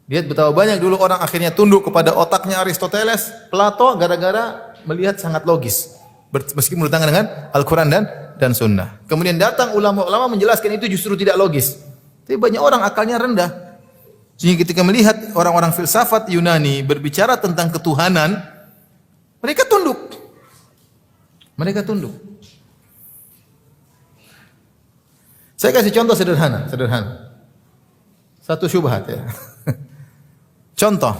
Lihat betapa banyak dulu orang akhirnya tunduk kepada otaknya Aristoteles, Plato, gara-gara melihat sangat logis. Meskipun bertentangan dengan Al-Quran dan Sunnah. Kemudian datang ulama-ulama menjelaskan itu justru tidak logis. Tapi banyak orang akalnya rendah. Sehingga ketika melihat orang-orang filsafat Yunani berbicara tentang ketuhanan, mereka tunduk. Mereka tunduk. Saya kasih contoh sederhana. Satu syubhat ya. Contoh,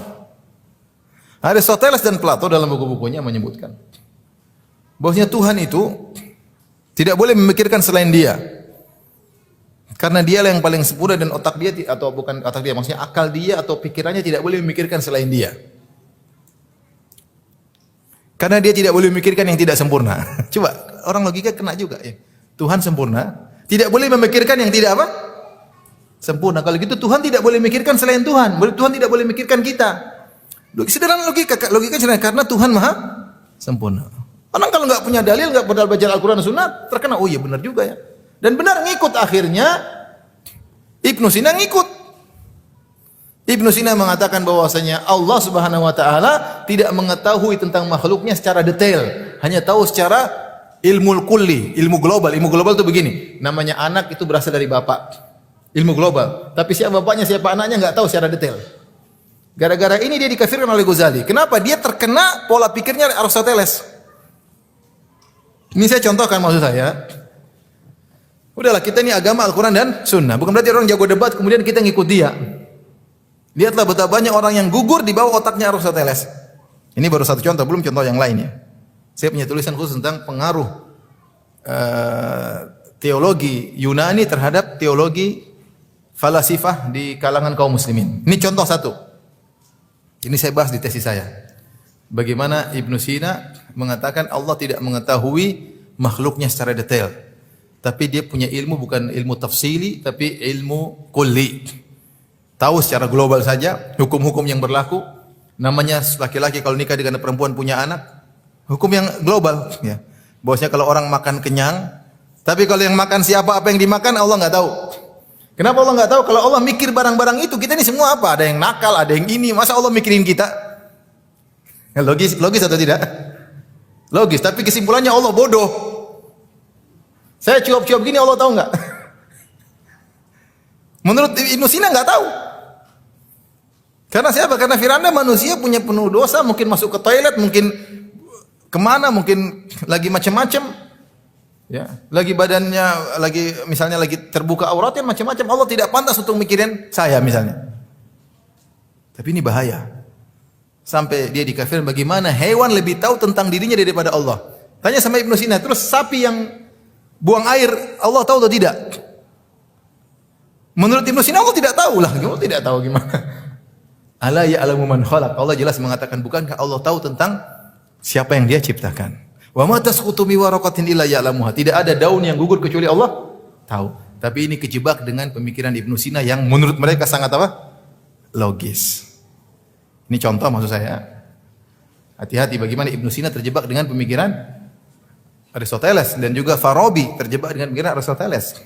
Aristoteles dan Plato dalam buku-bukunya menyebutkan bahwasanya Tuhan itu tidak boleh memikirkan selain Dia. Karena Dialah yang paling sempurna dan otak dia atau bukan otak dia, maksudnya akal dia atau pikirannya tidak boleh memikirkan selain Dia. Karena Dia tidak boleh memikirkan yang tidak sempurna. Coba orang logika kena juga ya. Tuhan sempurna, tidak boleh memikirkan yang tidak apa? Sempurna. Kalau gitu Tuhan tidak boleh memikirkan selain Tuhan. Tuhan tidak boleh memikirkan kita. Sederhana logika sederhana karena Tuhan Maha sempurna. Orang kalau nggak punya dalil, nggak pernah baca Al-Quran dan Sunnah, terkena, oh iya benar juga ya. Dan benar ngikut akhirnya, Ibnu Sina ngikut. Ibnu Sina mengatakan bahwasanya Allah Subhanahu Wa Taala tidak mengetahui tentang makhluknya secara detail, hanya tahu secara ilmu kulli, ilmu global. Ilmu global itu begini, namanya anak itu berasal dari bapak. Ilmu global. Tapi siapa bapaknya, siapa anaknya nggak tahu secara detail. Gara-gara ini dia dikafirkan oleh Ghazali. Kenapa? Dia terkena pola pikirnya Aristoteles. Ini saya contohkan maksud saya. Udahlah kita ini agama Al-Quran dan Sunnah. Bukan berarti orang jago debat kemudian kita ngikut dia. Lihatlah betapa banyak orang yang gugur di bawah otaknya Aristoteles. Ini baru satu contoh, belum contoh yang lainnya. Saya punya tulisan khusus tentang pengaruh teologi Yunani terhadap teologi falasifah di kalangan kaum muslimin. Ini contoh satu. Ini saya bahas di tesis saya. Bagaimana Ibnu Sina mengatakan Allah tidak mengetahui makhluknya secara detail. Tapi dia punya ilmu bukan ilmu tafsili, tapi ilmu kulli. Tahu secara global saja hukum-hukum yang berlaku. Namanya laki-laki kalau nikah dengan perempuan punya anak, hukum yang global. Ya. Bahwasanya kalau orang makan kenyang, tapi kalau yang makan siapa apa yang dimakan Allah nggak tahu. Kenapa Allah nggak tahu? Kalau Allah mikir barang-barang itu, kita ini semua apa? Ada yang nakal, ada yang ini. Masa Allah mikirin kita? Ya, logis atau tidak? Logis. Tapi kesimpulannya Allah bodoh. Saya cuap-cuap gini, Allah tahu nggak? Menurut Ibnu Sina nggak tahu. Karena siapa? Karena firanda manusia punya penuh dosa, mungkin masuk ke toilet, mungkin kemana, mungkin lagi macam-macam. Ya, lagi badannya misalnya lagi terbuka auratnya macam-macam. Allah tidak pantas untuk mikirin saya misalnya. Tapi ini bahaya. Sampai dia dikafir, bagaimana hewan lebih tahu tentang dirinya daripada Allah. Tanya sama Ibnu Sina, terus sapi yang buang air Allah tahu atau tidak? Menurut Ibnu Sina Allah tidak tahu lah. Allah tidak tahu gimana? Ala ya'lamu man khalaq. Allah jelas mengatakan, bukankah Allah tahu tentang siapa yang Dia ciptakan? Wa ma tasqutu mi waraqatin illa ya'lamuha. Tidak ada daun yang gugur kecuali Allah tahu. Tapi ini kejebak dengan pemikiran Ibnu Sina yang menurut mereka sangat apa? Logis. Ini contoh maksud saya. Hati-hati bagaimana Ibnu Sina terjebak dengan pemikiran Aristoteles dan juga Farabi terjebak dengan pemikiran Aristoteles.